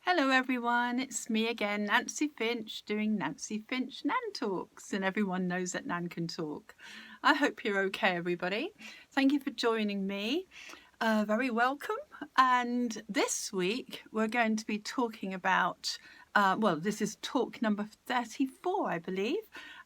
Hello everyone, it's me again, Nancy Finch, doing Nancy Finch Nan Talks, and everyone knows that Nan can talk. I hope you're okay, everybody. Thank you for joining me. Very welcome. And this week we're going to be talking about, this is talk number 34, I believe,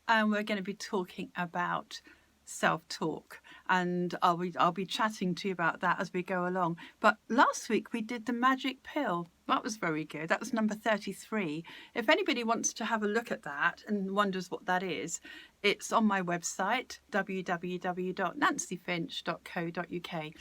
and we're going to be talking about self-talk, and I'll be chatting to you about that as we go along. But last week we did the magic pill. That was very good. That was number 33. If anybody wants to have a look at that and wonders what that is, it's on my website, www.nancyfinch.co.uk.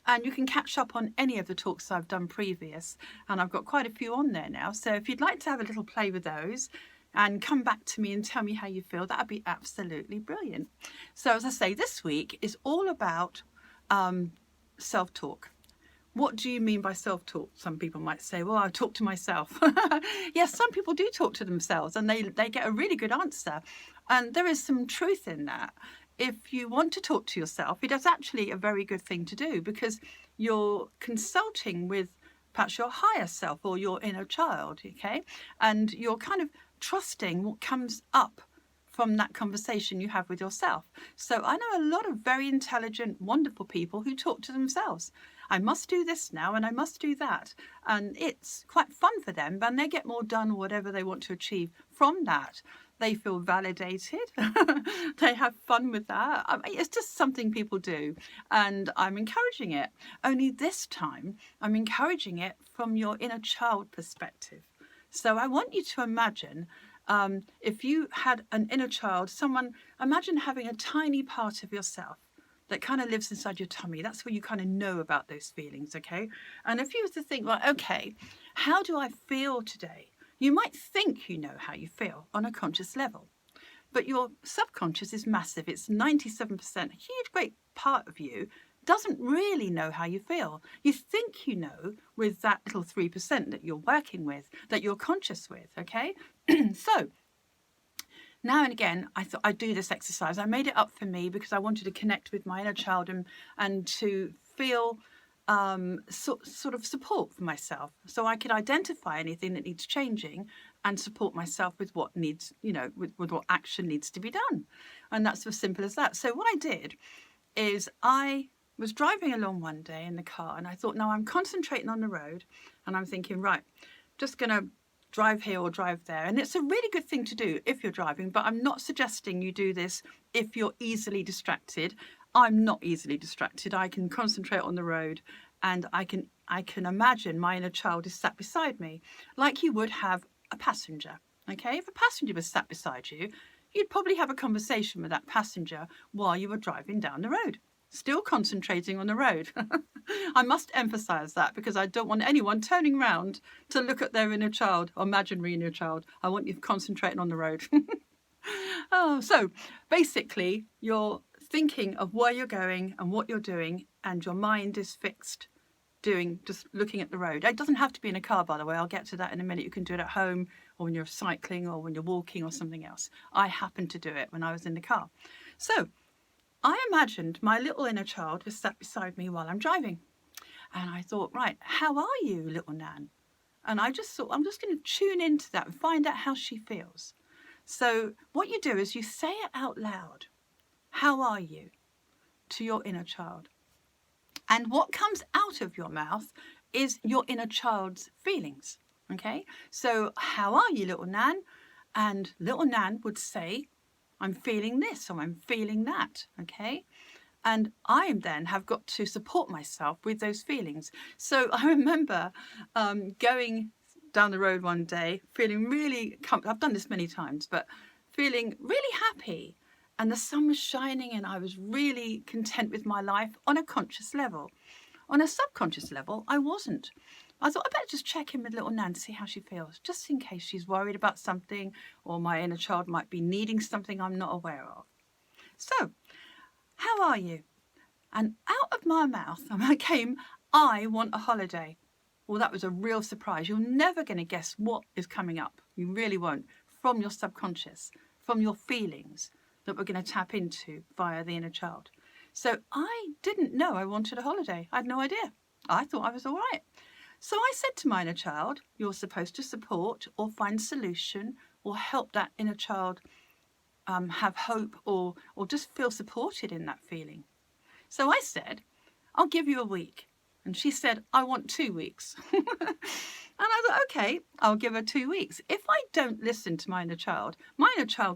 And you can catch up on any of the talks I've done previous, and I've got quite a few on there now. So if you'd like to have a little play with those and come back to me and tell me how you feel, that'd be absolutely brilliant. So as I say, this week is all about self-talk. What do you mean by self-talk? Some people might say, well, I talk to myself. Yes, some people do talk to themselves and they get a really good answer. And there is some truth in that. If you want to talk to yourself, it is actually a very good thing to do, because you're consulting with perhaps your higher self or your inner child, okay? And you're kind of trusting what comes up from that conversation you have with yourself. So I know a lot of very intelligent, wonderful people who talk to themselves. I must do this now and I must do that. And it's quite fun for them, and they get more done, or whatever they want to achieve from that. They feel validated. They have fun with that. I mean, it's just something people do, and I'm encouraging it. Only this time, I'm encouraging it from your inner child perspective. So I want you to imagine, if you had an inner child, imagine having a tiny part of yourself that kind of lives inside your tummy. That's where you kind of know about those feelings, okay? And if you were to think, well, okay, how do I feel today? You might think you know how you feel on a conscious level, but your subconscious is massive. It's 97%, a huge, great part of you doesn't really know how you feel. You think you know with that little 3% that you're working with, that you're conscious with, okay? So now and again, I thought I'd do this exercise. I made it up for me because I wanted to connect with my inner child and to feel sort of support for myself, so I could identify anything that needs changing and support myself with what needs, with what action needs to be done. And that's as simple as that. So what I did is I was driving along one day in the car, and I thought, no, I'm concentrating on the road, and I'm thinking, right, just going to drive here or drive there. And it's a really good thing to do if you're driving, but I'm not suggesting you do this if you're easily distracted. I'm not easily distracted. I can concentrate on the road, and I can imagine my inner child is sat beside me, like you would have a passenger. Okay, if a passenger was sat beside you, you'd probably have a conversation with that passenger while you were driving down the road, still concentrating on the road. I must emphasize that, because I don't want anyone turning around to look at their inner child, or imaginary inner child. I want you concentrating on the road. So basically, you're thinking of where you're going and what you're doing, and your mind is fixed just looking at the road. It doesn't have to be in a car, by the way. I'll get to that in a minute. You can do it at home, or when you're cycling, or when you're walking, or something else. I happened to do it when I was in the car. So I imagined my little inner child was sat beside me while I'm driving. And I thought, right, how are you, little Nan? And I just thought, I'm just going to tune into that and find out how she feels. So what you do is you say it out loud. How are you? To your inner child. And what comes out of your mouth is your inner child's feelings. Okay? So how are you, little Nan? And little Nan would say, I'm feeling this, or I'm feeling that. Okay? And I then have got to support myself with those feelings. So I remember going down the road one day, feeling really I've done this many times, but feeling really happy. And the sun was shining, and I was really content with my life on a conscious level. On a subconscious level, I wasn't. I thought, I better just check in with little Nan to see how she feels, just in case she's worried about something, or my inner child might be needing something I'm not aware of. So, how are you? And out of my mouth came, I want a holiday. Well, that was a real surprise. You're never going to guess what is coming up. You really won't. From your subconscious, from your feelings that we're going to tap into via the inner child. So I didn't know I wanted a holiday. I had no idea. I thought I was all right. So I said to my inner child, you're supposed to support or find solution or help that inner child have hope or just feel supported in that feeling. So I said, I'll give you a week. And she said, I want 2 weeks. And I thought, okay, I'll give her 2 weeks. If I don't listen to my inner child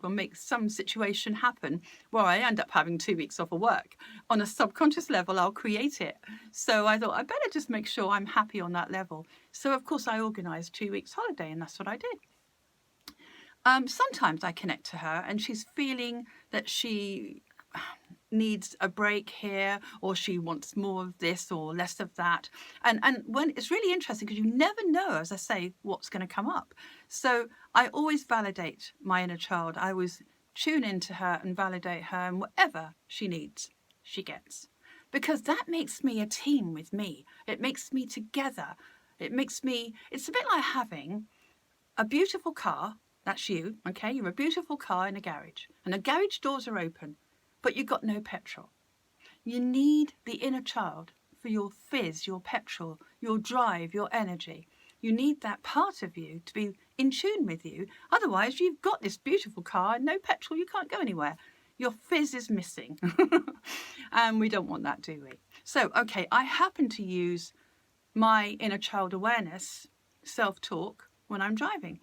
will make some situation happen where I end up having 2 weeks off of work. On a subconscious level, I'll create it. So I thought, I better just make sure I'm happy on that level. So, of course, I organised 2 weeks holiday, and that's what I did. Sometimes I connect to her and she's feeling that she needs a break here, or she wants more of this or less of that. And when it's really interesting because you never know, as I say, what's going to come up. So I always validate my inner child. I always tune into her and validate her, and whatever she needs, she gets. Because that makes me a team with me. It makes me together. It's a bit like having a beautiful car. That's you, okay? You're a beautiful car in a garage, and the garage doors are open, but you've got no petrol. You need the inner child for your fizz, your petrol, your drive, your energy. You need that part of you to be in tune with you. Otherwise, you've got this beautiful car and no petrol, you can't go anywhere. Your fizz is missing. And we don't want that, do we? So, okay, I happen to use my inner child awareness, self-talk, when I'm driving.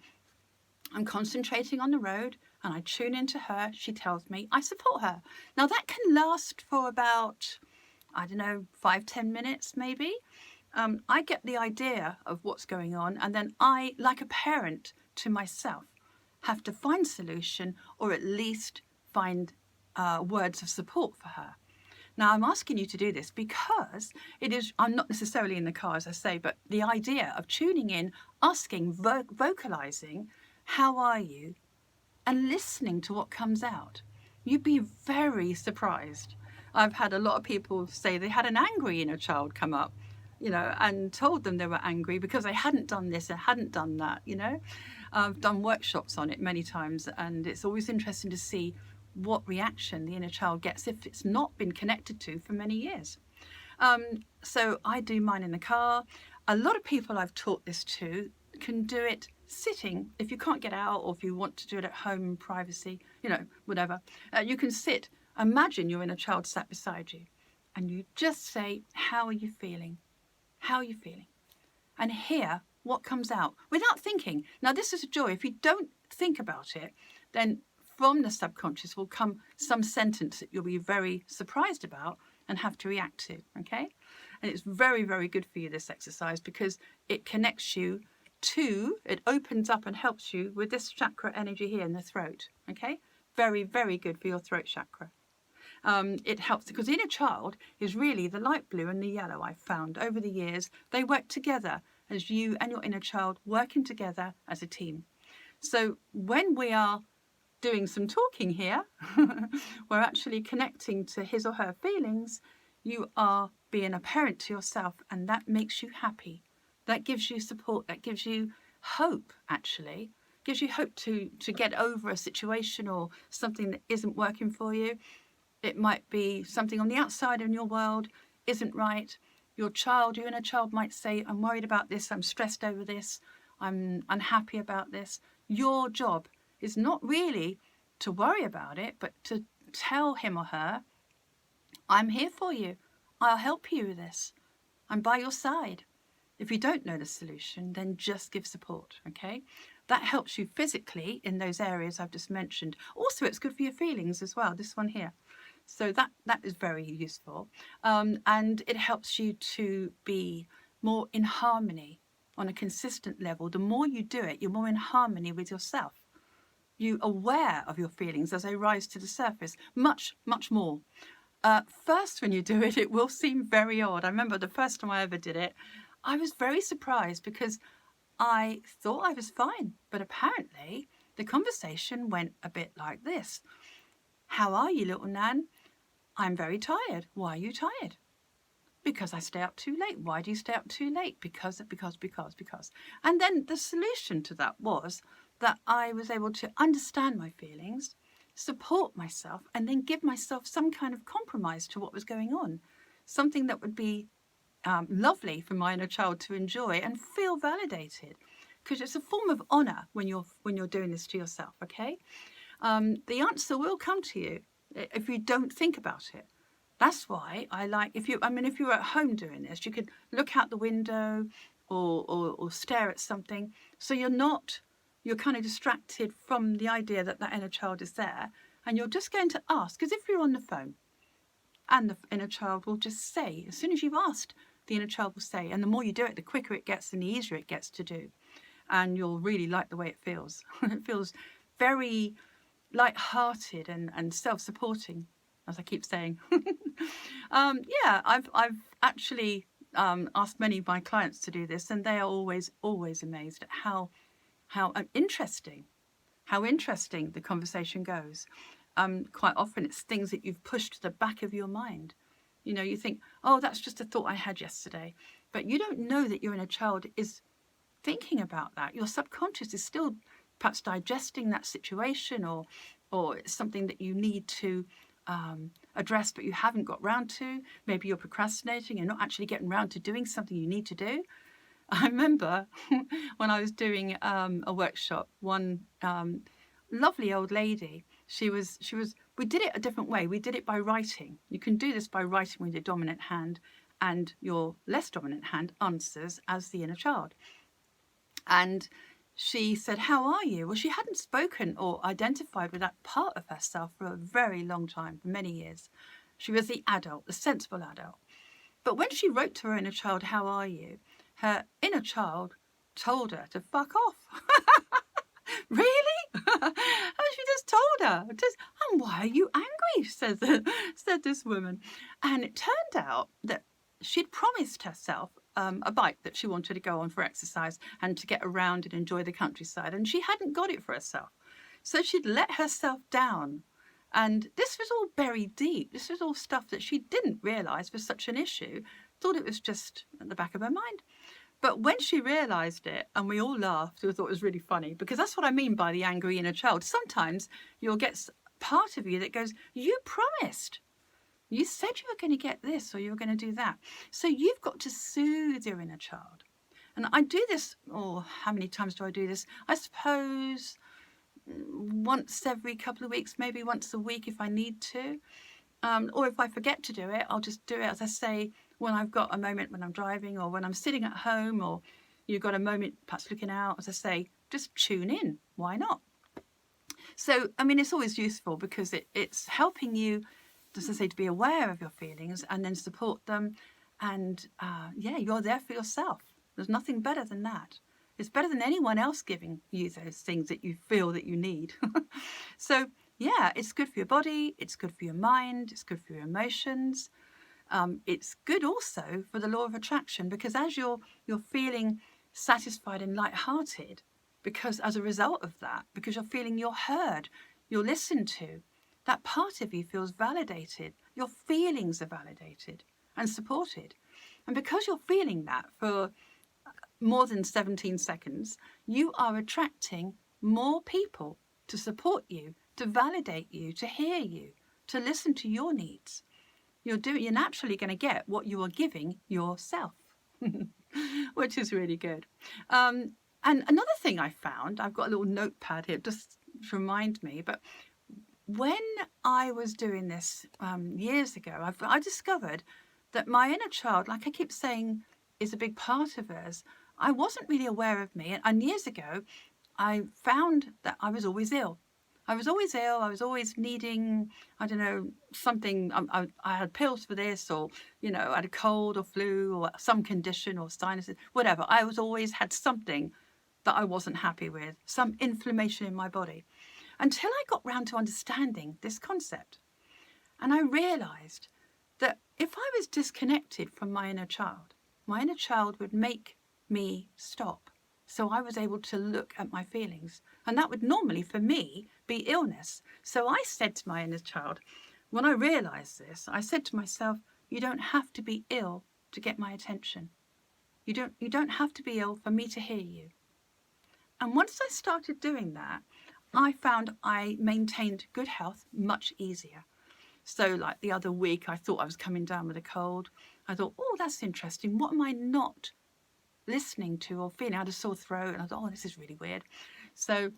I'm concentrating on the road and I tune into her. She tells me, I support her. Now that can last for about, 5-10 minutes maybe. I get the idea of what's going on, and then I, like a parent to myself, have to find solution or at least find words of support for her. Now, I'm asking you to do this because I'm not necessarily in the car, as I say, but the idea of tuning in, asking, vocalizing, how are you? And listening to what comes out. You'd be very surprised. I've had a lot of people say they had an angry inner child come up, and told them they were angry because they hadn't done this and hadn't done that, I've done workshops on it many times, and it's always interesting to see what reaction the inner child gets if it's not been connected to for many years. So I do mine in the car. A lot of people I've taught this to can do it sitting. If you can't get out, or if you want to do it at home in privacy, whatever, you can sit. Imagine your inner child sat beside you and you just say, how are you feeling? How are you feeling? And hear what comes out without thinking. Now, this is a joy. If you don't think about it, then from the subconscious will come some sentence that you'll be very surprised about and have to react to, okay? And it's very, very good for you, this exercise, because it connects you it opens up and helps you with this chakra energy here in the throat, okay? Very, very good for your throat chakra. It helps because the inner child is really the light blue and the yellow. I've found over the years, they work together as you and your inner child working together as a team. So when we are doing some talking here, we're actually connecting to his or her feelings. You are being a parent to yourself, and that makes you happy. That gives you support. That gives you hope, actually. Gives you hope to get over a situation or something that isn't working for you. It might be something on the outside in your world isn't right. Your inner child might say, I'm worried about this. I'm stressed over this. I'm unhappy about this. Your job is not really to worry about it, but to tell him or her, I'm here for you. I'll help you with this. I'm by your side. If you don't know the solution, then just give support, okay? That helps you physically in those areas I've just mentioned. Also, it's good for your feelings as well, this one here. So that is very useful. And it helps you to be more in harmony on a consistent level. The more you do it, you're more in harmony with yourself. You're aware of your feelings as they rise to the surface, much, much more. First, when you do it, it will seem very odd. I remember the first time I ever did it, I was very surprised because I thought I was fine. But apparently, the conversation went a bit like this. How are you, little Nan? I'm very tired. Why are you tired? Because I stay up too late. Why do you stay up too late? Because. And then the solution to that was that I was able to understand my feelings, support myself, and then give myself some kind of compromise to what was going on. Something that would be lovely for my inner child to enjoy and feel validated, because it's a form of honor when you're doing this to yourself. Okay, the answer will come to you if you don't think about it. That's why I like, if you're at home doing this, you could look out the window or stare at something, so you're kind of distracted from the idea that that inner child is there, and you're just going to ask, because if you're on the phone and the inner child will just say, as soon as you've asked, the inner child will say, and the more you do it, the quicker it gets and the easier it gets to do. And you'll really like the way it feels. It feels very light-hearted and self-supporting, as I keep saying. Yeah, I've actually asked many of my clients to do this, and they are always amazed at how interesting the conversation goes. Quite often it's things that you've pushed to the back of your mind. You know, you think, oh, that's just a thought I had yesterday. But you don't know that your inner child is thinking about that. Your subconscious is still perhaps digesting that situation, or it's something that you need to address but you haven't got round to. Maybe you're procrastinating and not actually getting round to doing something you need to do. I remember when I was doing a workshop, one lovely old lady, we did it a different way. We did it by writing. You can do this by writing with your dominant hand, and your less dominant hand answers as the inner child. And she said, how are you? Well, she hadn't spoken or identified with that part of herself for a very long time, for many years. She was the adult, the sensible adult. But when she wrote to her inner child, how are you? Her inner child told her to fuck off. Really? And she just told her, and why are you angry? Said this woman. And it turned out that she'd promised herself a bike that she wanted to go on for exercise and to get around and enjoy the countryside, and she hadn't got it for herself. So she'd let herself down. And this was all buried deep. This was all stuff that she didn't realise was such an issue, thought it was just at the back of her mind. But when she realised it, and we all laughed, we thought it was really funny, because that's what I mean by the angry inner child. Sometimes you'll get part of you that goes, you promised. You said you were going to get this or you were going to do that. So you've got to soothe your inner child. And I do this, how many times do I do this? I suppose once every couple of weeks, maybe once a week if I need to. Or if I forget to do it, I'll just do it, as I say, when I've got a moment when I'm driving or when I'm sitting at home, or you've got a moment perhaps looking out. As I say, just tune in. Why not? So, I mean, it's always useful because it's helping you, as I say, to be aware of your feelings and then support them. And you're there for yourself. There's nothing better than that. It's better than anyone else giving you those things that you feel that you need. So, yeah, it's good for your body. It's good for your mind. It's good for your emotions. It's good also for the law of attraction, because as you're feeling satisfied and lighthearted, because as a result of that, because you're feeling you're heard, you're listened to, that part of you feels validated. Your feelings are validated and supported. And because you're feeling that for more than 17 seconds, you are attracting more people to support you, to validate you, to hear you, to listen to your needs. You're naturally going to get what you are giving yourself, which is really good. And another thing I found, I've got a little notepad here just to remind me, but when I was doing this years ago, I discovered that my inner child, like I keep saying, is a big part of us. I wasn't really aware of me. And years ago, I found that I was always ill. I was always needing, I don't know, something. I had pills for this, or, I had a cold or flu or some condition or sinuses, whatever. I always had something that I wasn't happy with, some inflammation in my body, until I got round to understanding this concept. And I realised that if I was disconnected from my inner child would make me stop. So I was able to look at my feelings. And that would normally, for me, be illness. So I said to my inner child, when I realised this, I said to myself, you don't have to be ill to get my attention. You don't have to be ill for me to hear you. And once I started doing that, I found I maintained good health much easier. So like the other week, I thought I was coming down with a cold. I thought, oh, that's interesting. What am I not listening to or feeling? I had a sore throat and I thought, oh, this is really weird. So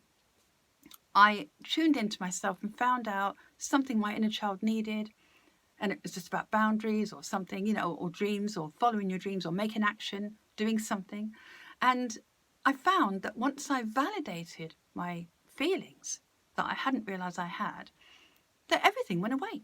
I tuned into myself and found out something my inner child needed. And it was just about boundaries or something, you know, or dreams or following your dreams or making action, doing something. And I found that once I validated my feelings that I hadn't realized I had, that everything went away.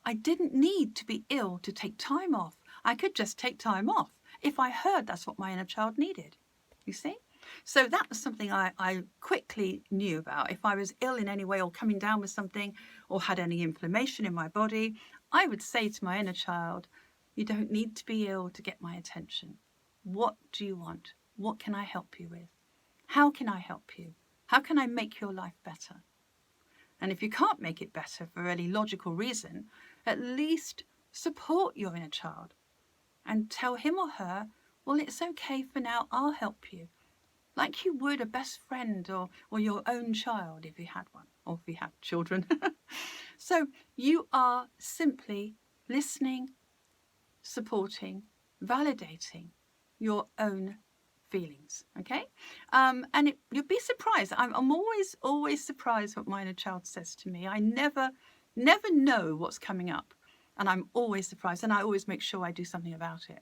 I didn't need to be ill to take time off. I could just take time off if I heard that's what my inner child needed. You see? So that was something I quickly knew about. If I was ill in any way or coming down with something or had any inflammation in my body, I would say to my inner child, you don't need to be ill to get my attention. What do you want? What can I help you with? How can I help you? How can I make your life better? And if you can't make it better for any logical reason, at least support your inner child and tell him or her, well, it's okay for now, I'll help you. Like you would a best friend or your own child if you had one, or if you had children. So you are simply listening, supporting, validating your own feelings, okay? And you'll be surprised. I'm always surprised what my inner child says to me. I never know what's coming up, and I'm always surprised, and I always make sure I do something about it,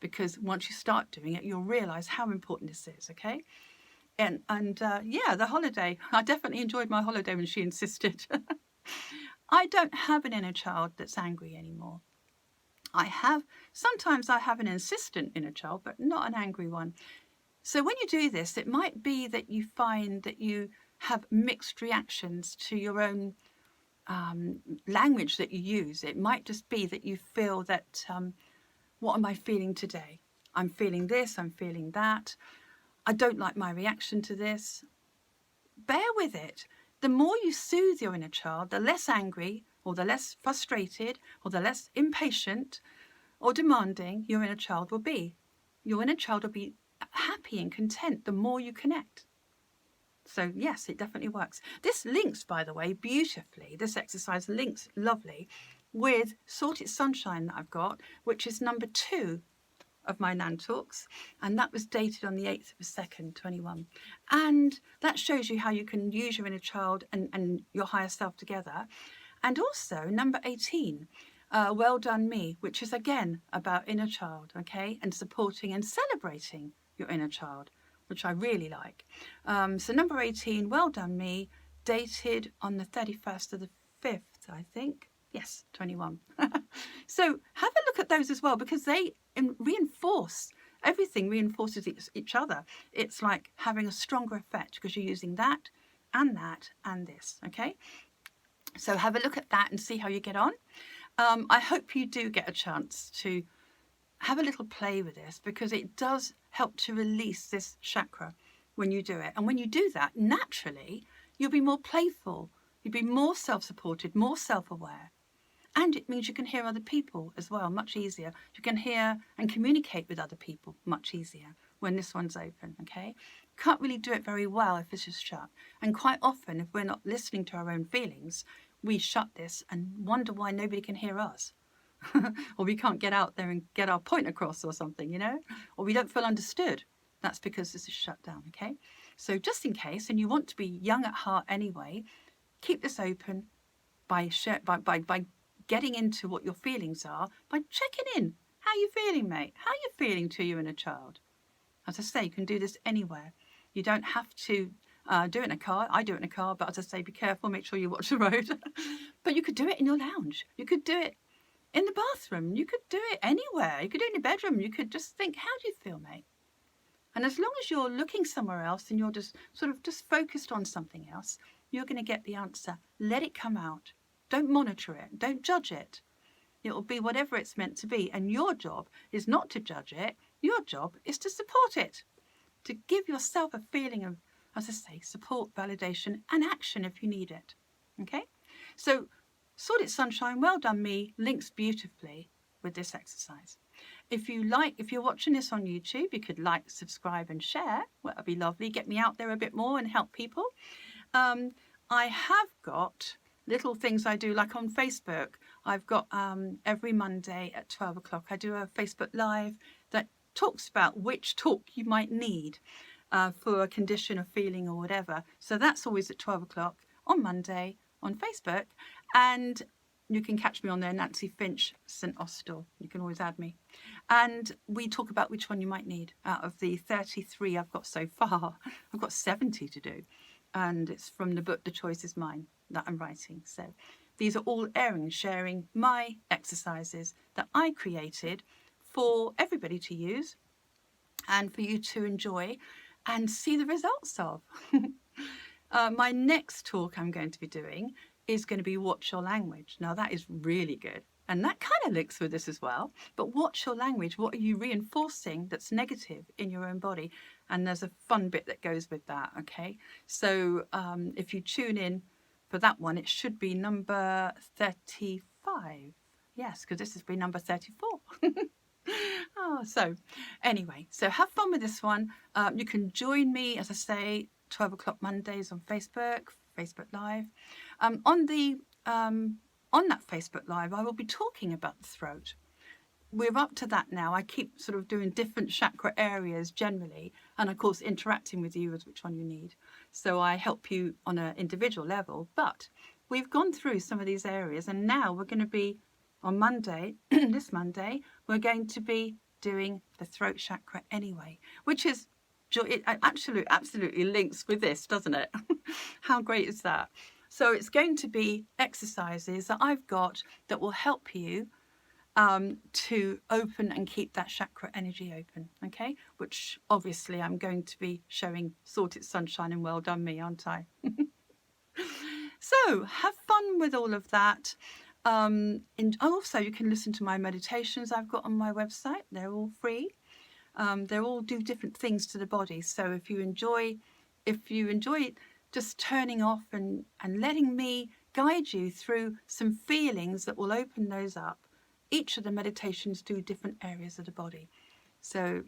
because once you start doing it, you'll realize how important this is, okay? And yeah, the holiday, I definitely enjoyed my holiday when she insisted. I don't have an inner child that's angry anymore. Sometimes I have an insistent inner child, but not an angry one. So when you do this, it might be that you find that you have mixed reactions to your own language that you use. It might just be that you feel that, what am I feeling today? I'm feeling this, I'm feeling that. I don't like my reaction to this. Bear with it. The more you soothe your inner child, the less angry or the less frustrated or the less impatient or demanding your inner child will be. Your inner child will be happy and content the more you connect. So yes, it definitely works. This links, by the way, beautifully. This exercise links lovely with Sort It Sunshine that I've got, which is number 2 of my Nan Talks, and that was dated on the 8th of the 2nd, 21. And that shows you how you can use your inner child and your higher self together. And also number 18, Well Done Me, which is again about inner child, okay, and supporting and celebrating your inner child, which I really like. So number 18, Well Done Me, dated on the 31st of the 5th, I think. Yes, 21. So have a look at those as well, because they reinforce, everything reinforces each other. It's like having a stronger effect because you're using that and this, okay? So have a look at that and see how you get on. I hope you do get a chance to have a little play with this, because it does help to release this chakra when you do it. And when you do that, naturally, you'll be more playful, you'll be more self-supported, more self-aware. And it means you can hear other people as well, much easier. You can hear and communicate with other people much easier when this one's open, okay? Can't really do it very well if this is shut. And quite often, if we're not listening to our own feelings, we shut this and wonder why nobody can hear us. Or we can't get out there and get our point across or something, you know? Or we don't feel understood. That's because this is shut down, okay? So just in case, and you want to be young at heart anyway, keep this open by getting into what your feelings are, by checking in. How you feeling, mate? How you feeling to your inner child? As I say, you can do this anywhere. You don't have to do it in a car. I do it in a car, but as I say, be careful, make sure you watch the road. But you could do it in your lounge. You could do it in the bathroom. You could do it anywhere. You could do it in your bedroom. You could just think, how do you feel, mate? And as long as you're looking somewhere else and you're just focused on something else, you're going to get the answer. Let it come out. Don't monitor it. Don't judge it. It will be whatever it's meant to be. And your job is not to judge it. Your job is to support it. To give yourself a feeling of, as I say, support, validation, and action if you need it. Okay? So, Sort It Sunshine, Well Done Me links beautifully with this exercise. If you're watching this on YouTube, you could like, subscribe, and share. Well, that'd be lovely. Get me out there a bit more and help people. I have got little things I do, like on Facebook. I've got every Monday at 12 o'clock, I do a Facebook Live that talks about which talk you might need for a condition or feeling or whatever. So that's always at 12 o'clock on Monday on Facebook. And you can catch me on there, Nancy Finch, St Austell. You can always add me. And we talk about which one you might need. Out of the 33 I've got so far, I've got 70 to do. And it's from the book The Choice Is Mine that I'm writing. So these are all airing, sharing my exercises that I created for everybody to use and for you to enjoy and see the results of. My next talk I'm going to be doing is going to be Watch Your Language. Now that is really good. And that kind of links with this as well. But watch your language. What are you reinforcing that's negative in your own body? And there's a fun bit that goes with that, okay? So if you tune in for that one, it should be number 35. Yes, because this has been number 34. So anyway, so have fun with this one. You can join me, as I say, 12 o'clock Mondays on Facebook Live. On that Facebook Live, I will be talking about the throat. We're up to that now. I keep sort of doing different chakra areas generally, and of course interacting with you as which one you need. So I help you on an individual level, but we've gone through some of these areas, and now we're going to be on Monday, this Monday, we're going to be doing the throat chakra anyway, which is, it absolutely links with this, doesn't it? How great is that? So it's going to be exercises that I've got that will help you to open and keep that chakra energy open, okay? Which obviously I'm going to be showing Sorted Sunshine and Well Done Me, aren't I? So have fun with all of that. And also you can listen to my meditations I've got on my website. They're all free. They all do different things to the body. So if you enjoy just turning off and letting me guide you through some feelings that will open those up. Each of the meditations do different areas of the body. So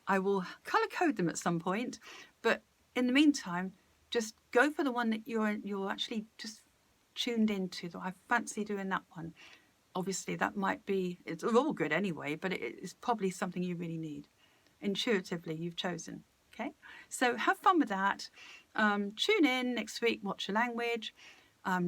I will colour code them at some point, but in the meantime, just go for the one that you're actually just tuned into. I fancy doing that one. Obviously that might be, it's all good anyway, but it's probably something you really need. Intuitively you've chosen. Okay, so have fun with that. Tune in next week, Watch Your Language.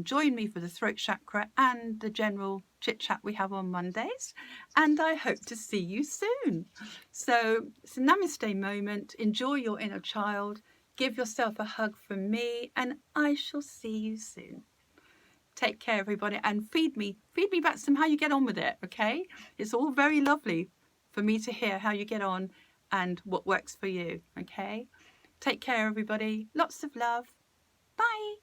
Join me for the throat chakra and the general chit chat we have on Mondays. And I hope to see you soon. So it's a namaste moment. Enjoy your inner child. Give yourself a hug from me, and I shall see you soon. Take care, everybody, and feed me back some how you get on with it, okay? It's all very lovely for me to hear how you get on and what works for you, okay? Take care, everybody. Lots of love. Bye.